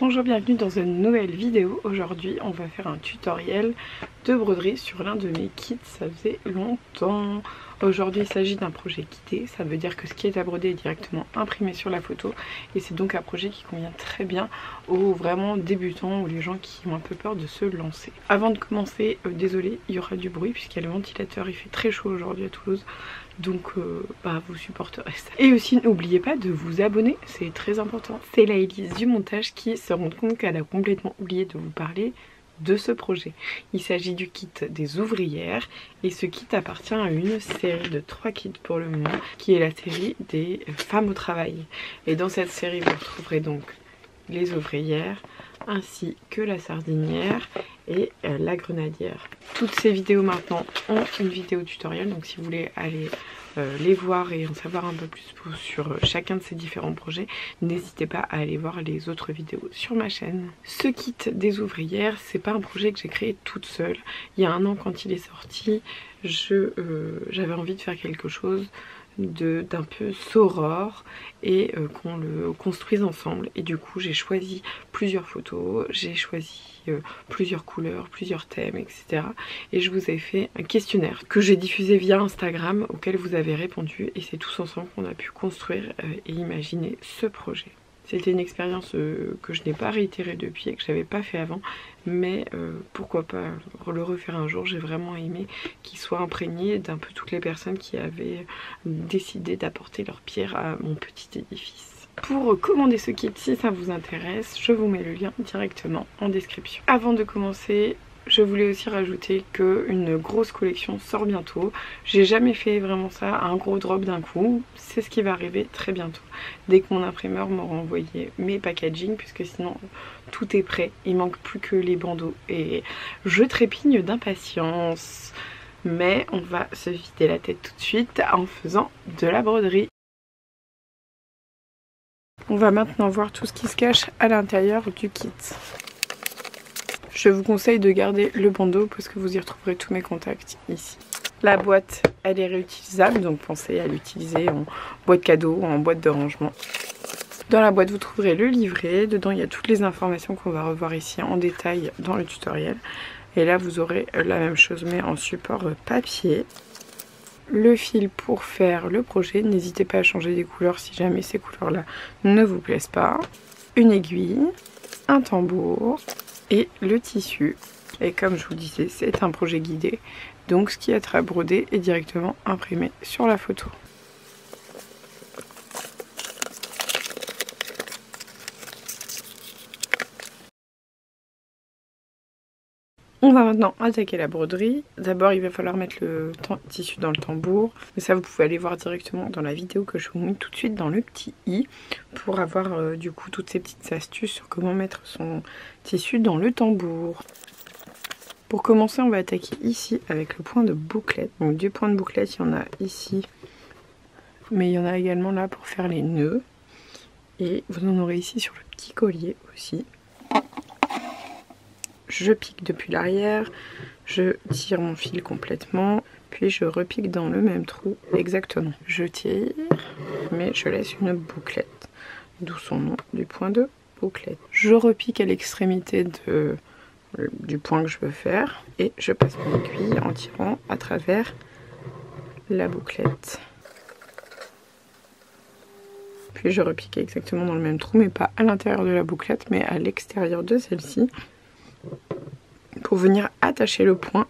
Bonjour, bienvenue dans une nouvelle vidéo. Aujourd'hui on va faire un tutoriel de broderie sur l'un de mes kits, ça faisait longtemps. Aujourd'hui il s'agit d'un projet kitté, ça veut dire que ce qui est à broder est directement imprimé sur la photo. Et c'est donc un projet qui convient très bien aux vraiment débutants ou les gens qui ont un peu peur de se lancer. Avant de commencer, désolé, il y aura du bruit puisqu'il y a le ventilateur, il fait très chaud aujourd'hui à Toulouse. Donc vous supporterez ça. Et aussi n'oubliez pas de vous abonner, c'est très important. C'est la Elise du montage qui se rend compte qu'elle a complètement oublié de vous parler de ce projet. Il s'agit du kit des ouvrières et ce kit appartient à une série de 3 kits pour le moment qui est la série des femmes au travail. Et dans cette série vous retrouverez donc les ouvrières ainsi que la sardinière et la grenadière. Toutes ces vidéos maintenant ont une vidéo tutoriel, donc si vous voulez aller les voir et en savoir un peu plus sur chacun de ces différents projets, n'hésitez pas à aller voir les autres vidéos sur ma chaîne. Ce kit des ouvrières, c'est pas un projet que j'ai créé toute seule. Il y a un an quand il est sorti, j'avais envie de faire quelque chose d'un peu soror et qu'on le construise ensemble, et du coup j'ai choisi plusieurs photos, j'ai choisi plusieurs couleurs, plusieurs thèmes, etc. Et je vous ai fait un questionnaire que j'ai diffusé via Instagram auquel vous avez répondu, et c'est tous ensemble qu'on a pu construire et imaginer ce projet. C'était une expérience que je n'ai pas réitérée depuis et que je n'avais pas fait avant, mais pourquoi pas le refaire un jour. J'ai vraiment aimé qu'il soit imprégné d'un peu toutes les personnes qui avaient décidé d'apporter leur pierre à mon petit édifice. Pour commander ce kit, si ça vous intéresse, je vous mets le lien directement en description. Avant de commencer, je voulais aussi rajouter qu'une grosse collection sort bientôt. J'ai jamais fait vraiment ça, un gros drop d'un coup. C'est ce qui va arriver très bientôt. Dès que mon imprimeur m'aura envoyé mes packaging, puisque sinon tout est prêt. Il manque plus que les bandeaux et je trépigne d'impatience. Mais on va se vider la tête tout de suite en faisant de la broderie. On va maintenant voir tout ce qui se cache à l'intérieur du kit. Je vous conseille de garder le bandeau parce que vous y retrouverez tous mes contacts ici. La boîte, elle est réutilisable, donc pensez à l'utiliser en boîte cadeau ou en boîte de rangement. Dans la boîte, vous trouverez le livret. Dedans, il y a toutes les informations qu'on va revoir ici en détail dans le tutoriel. Et là, vous aurez la même chose mais en support papier. Le fil pour faire le projet. N'hésitez pas à changer des couleurs si jamais ces couleurs-là ne vous plaisent pas. Une aiguille, un tambour et le tissu. Et comme je vous disais, c'est un projet guidé, donc ce qui est à broder est directement imprimé sur la photo. On va maintenant attaquer la broderie. D'abord, il va falloir mettre le tissu dans le tambour. Mais ça, vous pouvez aller voir directement dans la vidéo que je vous mets tout de suite dans le petit i pour avoir du coup toutes ces petites astuces sur comment mettre son tissu dans le tambour. Pour commencer, on va attaquer ici avec le point de bouclette. Donc du point de bouclette, il y en a ici, mais il y en a également là pour faire les nœuds. Et vous en aurez ici sur le petit collier aussi. Je pique depuis l'arrière, je tire mon fil complètement, puis je repique dans le même trou exactement. Je tire, mais je laisse une bouclette, d'où son nom, du point de bouclette. Je repique à l'extrémité du point que je veux faire et je passe mon aiguille en tirant à travers la bouclette. Puis je repique exactement dans le même trou, mais pas à l'intérieur de la bouclette, mais à l'extérieur de celle-ci, pour venir attacher le point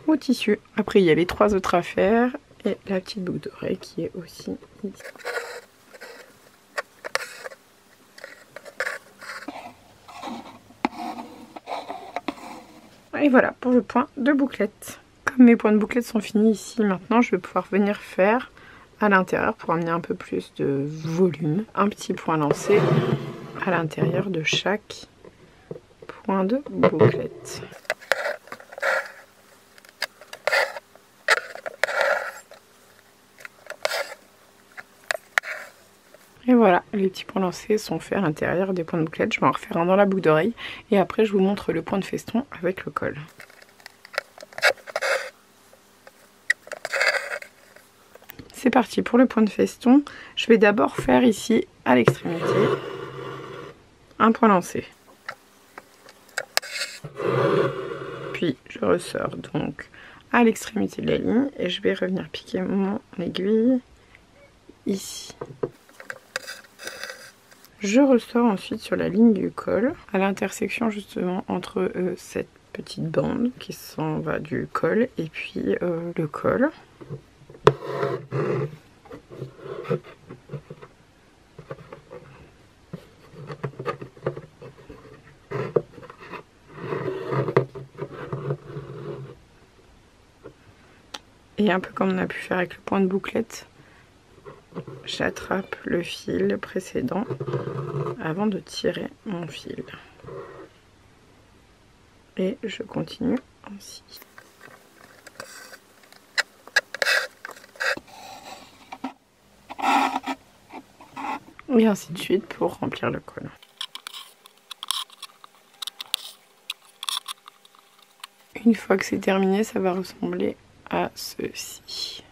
au tissu. Après il y a les 3 autres à faire et la petite boucle d'oreille qui est aussi ici. Et voilà pour le point de bouclette. Comme mes points de bouclette sont finis ici, maintenant je vais pouvoir venir faire à l'intérieur pour amener un peu plus de volume. Un petit point lancé à l'intérieur de chaque point de bouclette. Et voilà, les petits points lancés sont faits à l'intérieur des points de bouclette. Je vais en refaire un dans la boucle d'oreille et après je vous montre le point de feston avec le col. C'est parti pour le point de feston. Je vais d'abord faire ici à l'extrémité un point lancé. Puis je ressors donc à l'extrémité de la ligne et je vais revenir piquer mon aiguille ici. Je ressors ensuite sur la ligne du col, à l'intersection justement entre cette petite bande qui s'en va du col et puis le col. Et un peu comme on a pu faire avec le point de bouclette, j'attrape le fil précédent avant de tirer mon fil. Et je continue ainsi. Et ainsi de suite pour remplir le col. Une fois que c'est terminé, ça va ressembler à ceci.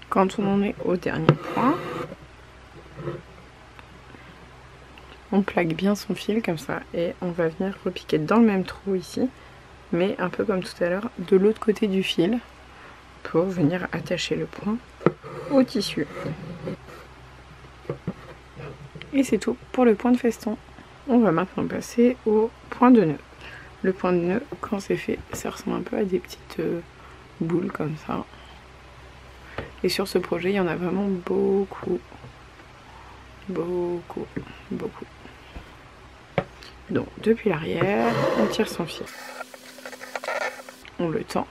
Quand on en est au dernier point, on plaque bien son fil comme ça et on va venir repiquer dans le même trou ici, mais un peu comme tout à l'heure, de l'autre côté du fil pour venir attacher le point au tissu. Et c'est tout pour le point de feston. On va maintenant passer au point de nœud. Le point de nœud, quand c'est fait, ça ressemble un peu à des petites boules comme ça. Et sur ce projet, il y en a vraiment beaucoup. Beaucoup. Donc, depuis l'arrière, on tire son fil. On le tend.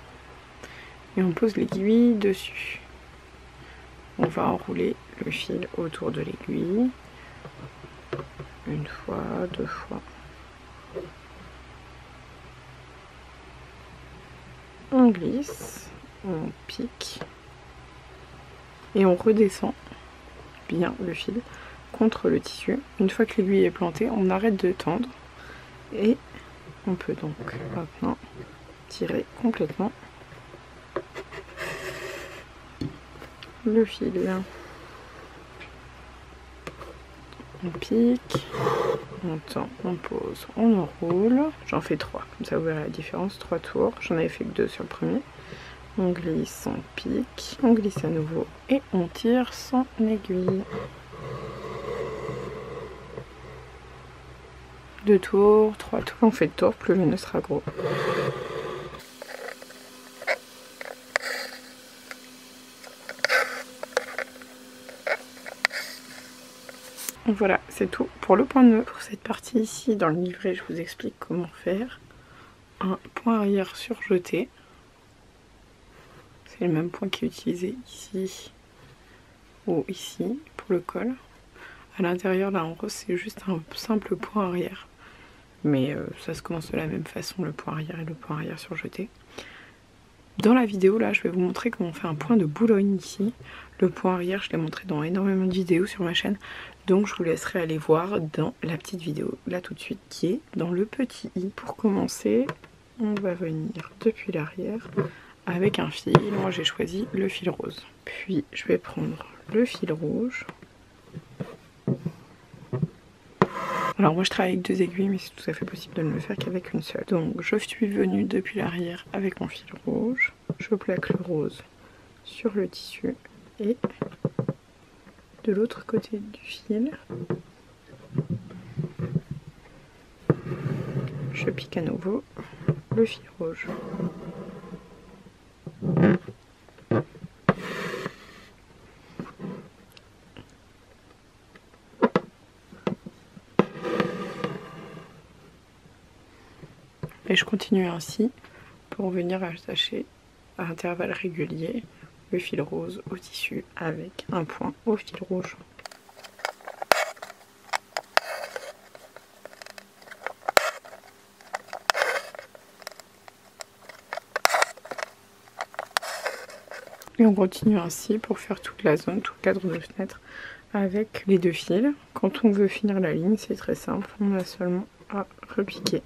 Et on pose l'aiguille dessus. On va enrouler le fil autour de l'aiguille. Une fois, deux fois. On glisse, on pique et on redescend bien le fil contre le tissu. Une fois que l'aiguille est plantée, on arrête de tendre et on peut donc maintenant tirer complètement le fil. On pique, on tend, on pose, on enroule. J'en fais 3, comme ça vous verrez la différence, 3 tours. J'en avais fait que 2 sur le premier. On glisse, on pique, on glisse à nouveau et on tire son aiguille. 2 tours, 3 tours. On fait 2 tours, plus le nœud sera gros. Voilà, c'est tout pour le point de nœud. Pour cette partie ici, dans le livret, je vous explique comment faire un point arrière surjeté. C'est le même point qui est utilisé ici ou ici pour le col. À l'intérieur, là en rose, c'est juste un simple point arrière. Mais ça se commence de la même façon, le point arrière et le point arrière surjeté. Dans la vidéo, là, je vais vous montrer comment on fait un point de Boulogne ici. Le point arrière, je l'ai montré dans énormément de vidéos sur ma chaîne. Donc, je vous laisserai aller voir dans la petite vidéo, là tout de suite, qui est dans le petit i. Pour commencer, on va venir depuis l'arrière avec un fil. Moi, j'ai choisi le fil rose. Puis, je vais prendre le fil rouge. Alors moi je travaille avec 2 aiguilles, mais c'est tout à fait possible de ne le faire qu'avec une seule. Donc je suis venue depuis l'arrière avec mon fil rouge. Je plaque le rose sur le tissu et de l'autre côté du fil, je pique à nouveau le fil rouge. Et je continue ainsi pour venir attacher à intervalles réguliers le fil rose au tissu avec un point au fil rouge. Et on continue ainsi pour faire toute la zone, tout le cadre de fenêtre avec les 2 fils. Quand on veut finir la ligne, c'est très simple, on a seulement à repiquer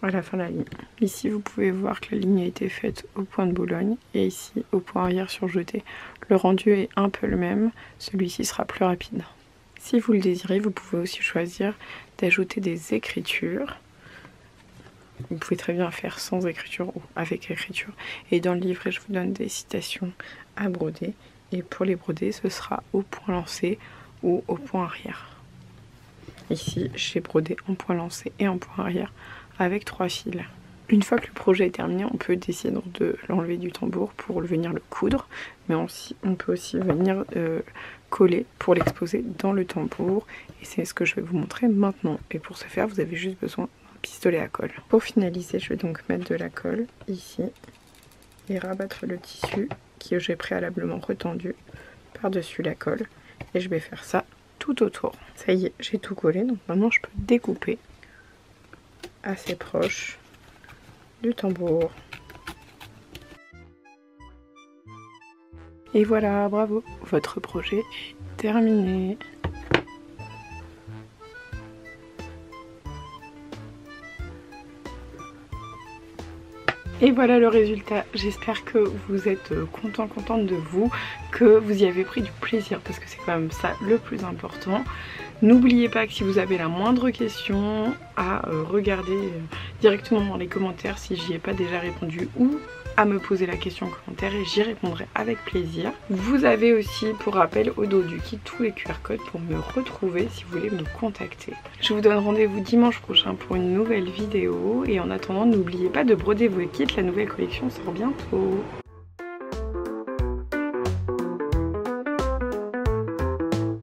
à la fin de la ligne. Ici vous pouvez voir que la ligne a été faite au point de Boulogne et ici au point arrière surjeté. Le rendu est un peu le même, celui-ci sera plus rapide. Si vous le désirez, vous pouvez aussi choisir d'ajouter des écritures. Vous pouvez très bien faire sans écriture ou avec écriture. Et dans le livret, je vous donne des citations à broder. Et pour les broder, ce sera au point lancé ou au point arrière. Ici, j'ai brodé en point lancé et en point arrière avec 3 fils. Une fois que le projet est terminé, on peut décider de l'enlever du tambour pour venir le coudre. Mais on peut aussi venir coller pour l'exposer dans le tambour. Et c'est ce que je vais vous montrer maintenant. Et pour ce faire, vous avez juste besoin pistolet à colle. Pour finaliser, je vais donc mettre de la colle ici et rabattre le tissu que j'ai préalablement retendu par-dessus la colle. Et je vais faire ça tout autour. Ça y est, j'ai tout collé, donc maintenant je peux découper assez proche du tambour. Et voilà, bravo, votre projet est terminé. Et voilà le résultat. J'espère que vous êtes contente de vous, que vous y avez pris du plaisir parce que c'est quand même ça le plus important. N'oubliez pas que si vous avez la moindre question à regarder directement dans les commentaires si j'y ai pas déjà répondu ou à me poser la question en commentaire et j'y répondrai avec plaisir. Vous avez aussi pour rappel au dos du kit tous les QR codes pour me retrouver si vous voulez me contacter. Je vous donne rendez-vous dimanche prochain pour une nouvelle vidéo et en attendant n'oubliez pas de broder vos kits, la nouvelle collection sort bientôt.